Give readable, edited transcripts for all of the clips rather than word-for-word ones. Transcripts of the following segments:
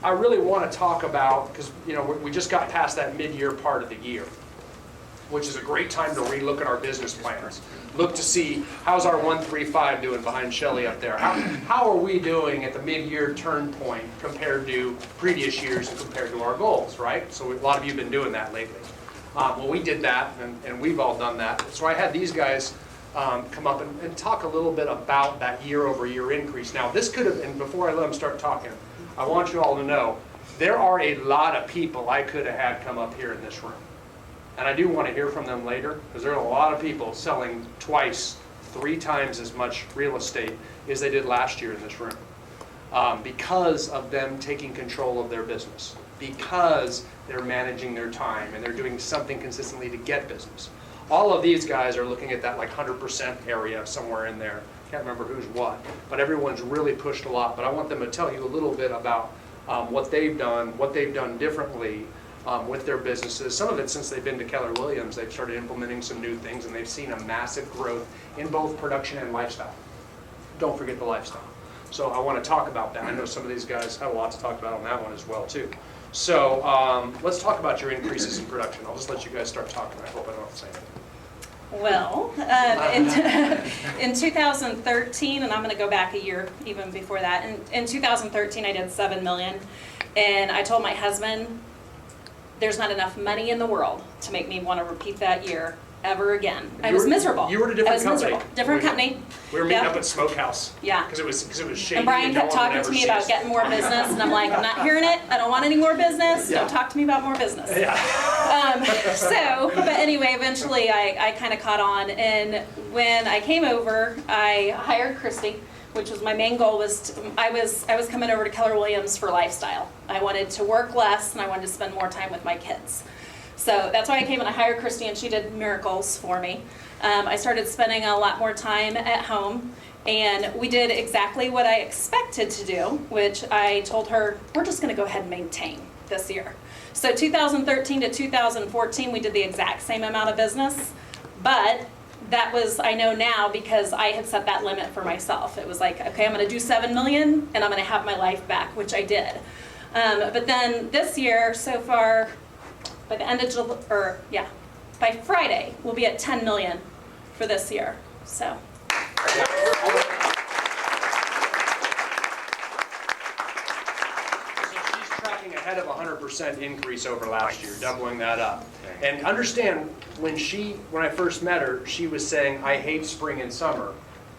I really want to talk about, because we just got past that mid-year part of the year, which is a great time to relook at our business plans. Look to see how's our 135 doing behind Shelley up there. How are we doing at the mid-year turn point compared to previous years and compared to our goals, right? So a lot of you have been doing that lately. Well, we did that, and we've all done that. So I had these guys come up and talk a little bit about that year-over-year increase. Now, this could have, and before I let them start talking, I want you all to know, there are a lot of people I could have had come up here in this room. And I do want to hear from them later, because there are a lot of people selling twice, 3 times as much real estate as they did last year in this room. Because of them taking control of their business, because they're managing their time and they're doing something consistently to get business. All of these guys are looking at that like 100% area somewhere in there. Can't remember who's what, but everyone's really pushed a lot. But I want them to tell you a little bit about what they've done differently with their businesses. Some of it since they've been to Keller Williams, they've started implementing some new things and they've seen a massive growth in both production and lifestyle. Don't forget the lifestyle. So I want to talk about that. I know some of these guys have a lot to talk about on that one as well too. So let's talk about your increases in production. I'll just let you guys start talking. I hope I don't have to say anything. Well, in 2013, and I'm going to go back a year even before that, in 2013 I did 7 million, and I told my husband, there's not enough money in the world to make me want to repeat that year ever again. I was miserable. You were at a different company. Miserable. Different company. We were meeting up at Smokehouse. Yeah. Because it was shady. And Brian kept talking to me about getting more business, and I'm like, I'm not hearing it. I don't want any more business. Yeah. Don't talk to me about more business. Yeah. But anyway, eventually I kind of caught on, and when I came over, I hired Christy, which was my main goal. I was coming over to Keller Williams for lifestyle. I wanted to work less, and I wanted to spend more time with my kids. So that's why I came and I hired Christy, and she did miracles for me. I started spending a lot more time at home, and we did exactly what I expected to do, which I told her, we're just going to go ahead and maintain this year. So 2013 to 2014, we did the exact same amount of business, but that was, I know now, because I had set that limit for myself. It was like, okay, I'm going to do 7 million, and I'm going to have my life back, which I did. But then this year, so far, by the end of by Friday, we'll be at 10 million for this year. So. She's tracking ahead of 100% increase over last year, doubling that up. And understand, when I first met her, she was saying, I hate spring and summer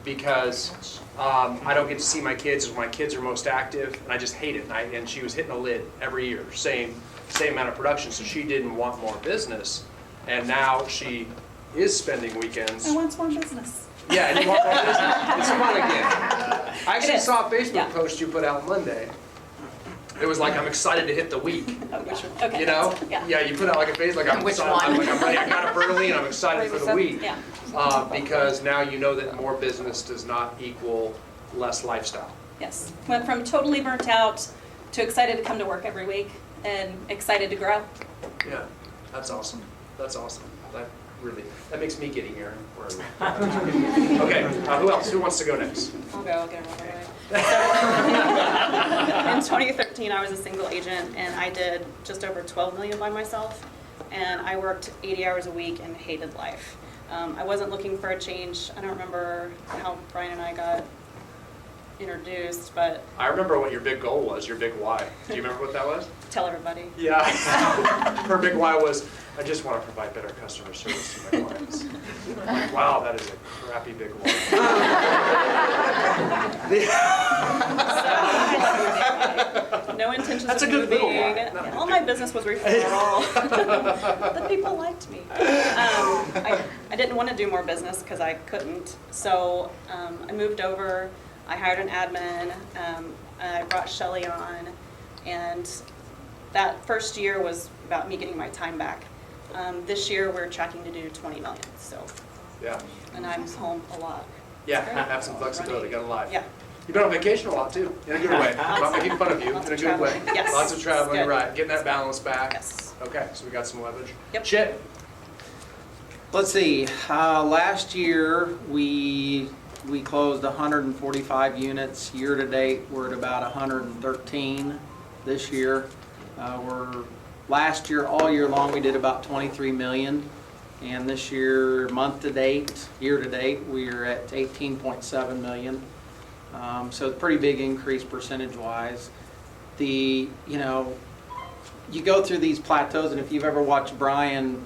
because I don't get to see my kids when my kids are most active, and I just hate it. And she was hitting a lid every year, same amount of production, so she didn't want more business, and now she is spending weekends. I want more business. Yeah, and you want more business. It's fun again. I actually saw a Facebook post you put out Monday. It was like, I'm excited to hit the week. Okay. You know? Yeah. You put out like a face, like I'm excited, I'm ready, I got up early and I'm excited for the week. Yeah. Because now you know that more business does not equal less lifestyle. Yes. Went from totally burnt out to excited to come to work every week and excited to grow. Yeah, that's awesome. That's awesome. That makes me giddy here. Okay, who else? Who wants to go next? I'll get it away. In 2013, I was a single agent, and I did just over 12 million by myself, and I worked 80 hours a week and hated life. I wasn't looking for a change. I don't remember how Brian and I got introduced, but I remember what your big goal was, your big why. Do you remember what that was? tell everybody. Yeah. Her big why was, I just want to provide better customer service to my clients. Like, wow, that is a crappy big why. No intentions That's of a good little moving. why. All my business was referral. The people liked me. I didn't want to do more business because I couldn't. So I moved over. I hired an admin. I brought Shelley on, and that first year was about me getting my time back. This year we're tracking to do 20 million. So. Yeah. And I'm home a lot. Yeah, have some flexibility, got a life. Yeah. You've been on vacation a lot too, in a good way. I'm not making fun of you, in a good way. Yes. Lots of traveling, Good. right, getting that balance back. Yes. Okay, so we got some leverage. Yep. Chip, Let's see, last year we closed 145 units. Year to date, we're at about 113. this year. Last year, all year long, we did about 23 million. And this year, year to date, we are at 18.7 million. So a pretty big increase percentage-wise. You go through these plateaus, and if you've ever watched Brian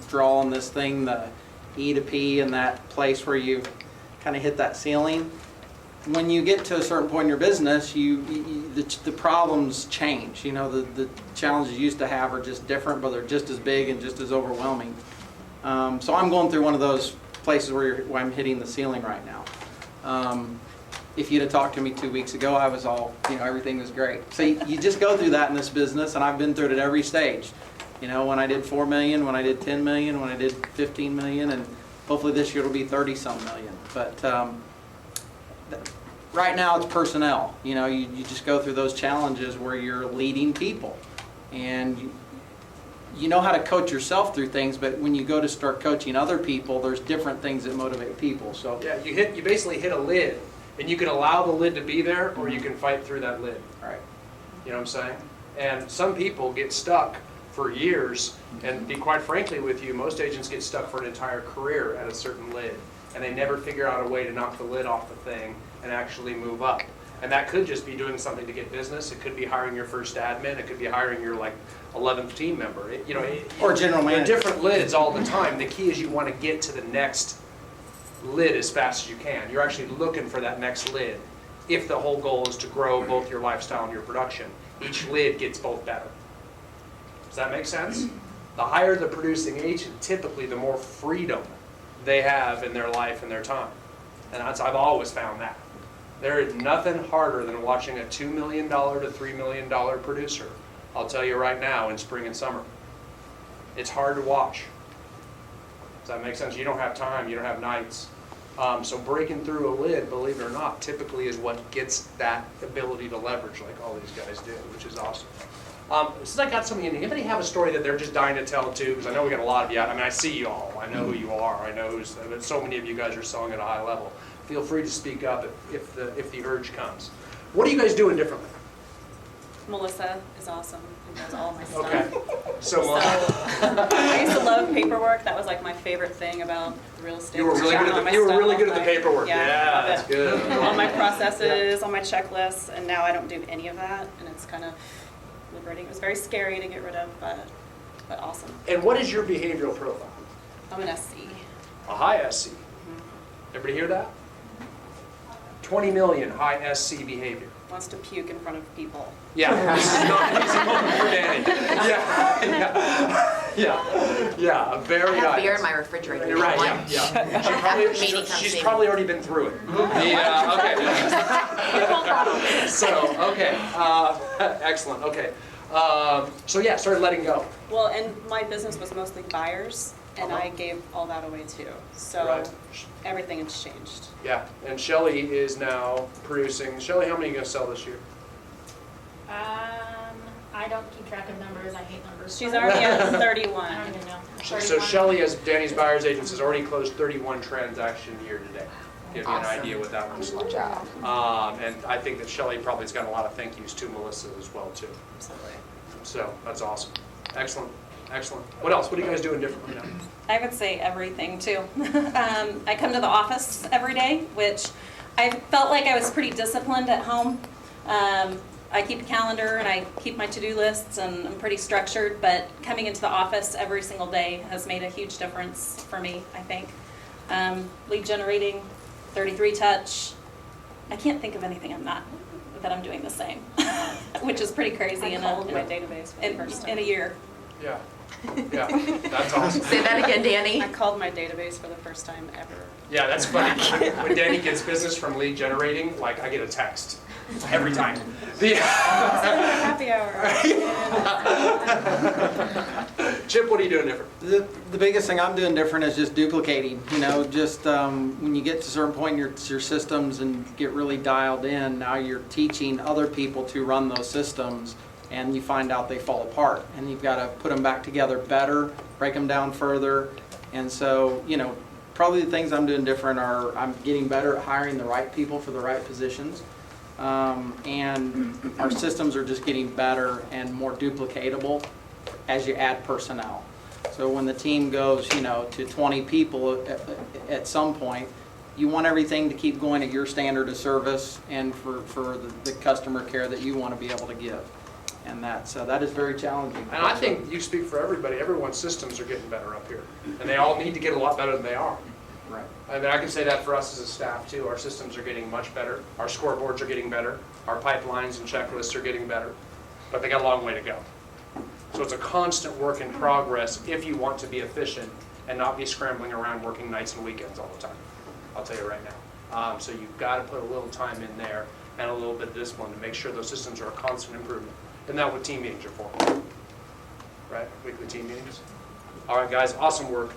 draw on this thing, the E to P, and that place where you kind of hit that ceiling, when you get to a certain point in your business, the problems change. The challenges you used to have are just different, but they're just as big and just as overwhelming. So I'm going through one of those places where I'm hitting the ceiling right now. If you'd have talked to me 2 weeks ago, I was all, everything was great. So you just go through that in this business, and I've been through it at every stage. When I did 4 million, when I did 10 million, when I did 15 million, and hopefully this year it'll be 30-some million. But right now it's personnel. You just go through those challenges where you're leading people, and you know how to coach yourself through things, but when you go to start coaching other people, there's different things that motivate people. So Yeah, you basically hit a lid, and you can allow the lid to be there, or you can fight through that lid. right. You know what I'm saying? And some people get stuck for years, and be quite frankly with you, most agents get stuck for an entire career at a certain lid, and they never figure out a way to knock the lid off the thing and actually move up. And that could just be doing something to get business. It could be hiring your first admin. It could be hiring your 11th team member. Or general There are manager. different lids all the time. The key is you want to get to the next lid as fast as you can. You're actually looking for that next lid. If the whole goal is to grow both your lifestyle and your production, each lid gets both better. Does that make sense? The higher the producing agent, typically the more freedom they have in their life and their time. And I've always found that. There is nothing harder than watching a $2 million to $3 million producer, I'll tell you right now, in spring and summer. It's hard to watch. Does that make sense? You don't have time, you don't have nights. So breaking through a lid, believe it or not, typically is what gets that ability to leverage like all these guys do, which is awesome. Since I got some of you, anybody have a story that they're just dying to tell too? Because I know we got a lot of you out. I mean, I see you all. I know who you are. I know so many of you guys are selling at a high level. Feel free to speak up if the urge comes. What are you guys doing differently? Melissa is awesome and does all my stuff. Okay. So I used to love paperwork. That was my favorite thing about real estate. you were really good at the paperwork. Yeah, that's good. All my processes, all my checklists, and now I don't do any of that, and it's kind of liberating. It was very scary to get rid of, but awesome. And what is your behavioral profile? I'm an SC. A high SC. Everybody hear that? 20 million high SC behavior. Wants to puke in front of people. Yeah, this is not an easy moment for Danny. Yeah, very I have high. beer in my refrigerator. You're right, Want? yeah. She's probably already been through it. Yeah, okay. So, okay, excellent, okay. So yeah, started letting go. Well, and my business was mostly buyers, and Uh-huh. I gave all that away too. So Right. everything has changed. Yeah, and Shelly is now producing. Shelly, how many are you gonna sell this year? I don't keep track of numbers. I hate numbers. She's already at I 31. don't even know. So 31. Shelly, as Danny's buyer's agent, has already closed 31 transactions year to date. Give you an Awesome. idea what that looks like. Good job. And I think that Shelly probably has got a lot of thank yous to Melissa as well too. Absolutely. So that's awesome. Excellent, excellent. What else? What are you guys doing differently now? I would say everything too. I come to the office every day, which I felt like I was pretty disciplined at home. I keep a calendar and I keep my to-do lists and I'm pretty structured, but coming into the office every single day has made a huge difference for me, I think. Lead generating, 33 touch. I can't think of anything that I'm doing the same, which is pretty crazy I called my database for the first time. in a year. Yeah, yeah, that's awesome. Say that again, Danny. I called my database for the first time ever. Yeah, that's funny. When Danny gets business from lead generating, like I get a text every time. Happy hour. Chip, what are you doing different? The biggest thing I'm doing different is just duplicating. Just when you get to a certain point in your systems and get really dialed in, now you're teaching other people to run those systems, and you find out they fall apart, and you've got to put them back together better, break them down further, and so probably the things I'm doing different are I'm getting better at hiring the right people for the right positions. And our systems are just getting better and more duplicatable as you add personnel. So when the team goes, to 20 people at some point, you want everything to keep going at your standard of service and for the customer care that you want to be able to give. And that is very challenging. And I think you speak for everybody, everyone's systems are getting better up here. And they all need to get a lot better than they are. Right. I mean, I can say that for us as a staff too. Our systems are getting much better. Our scoreboards are getting better. Our pipelines and checklists are getting better. But they got a long way to go. So it's a constant work in progress if you want to be efficient and not be scrambling around working nights and weekends all the time. I'll tell you right now. So you've got to put a little time in there and a little bit of discipline to make sure those systems are a constant improvement. Isn't that what team meetings are for? Right? Weekly team meetings? All right, guys, awesome work.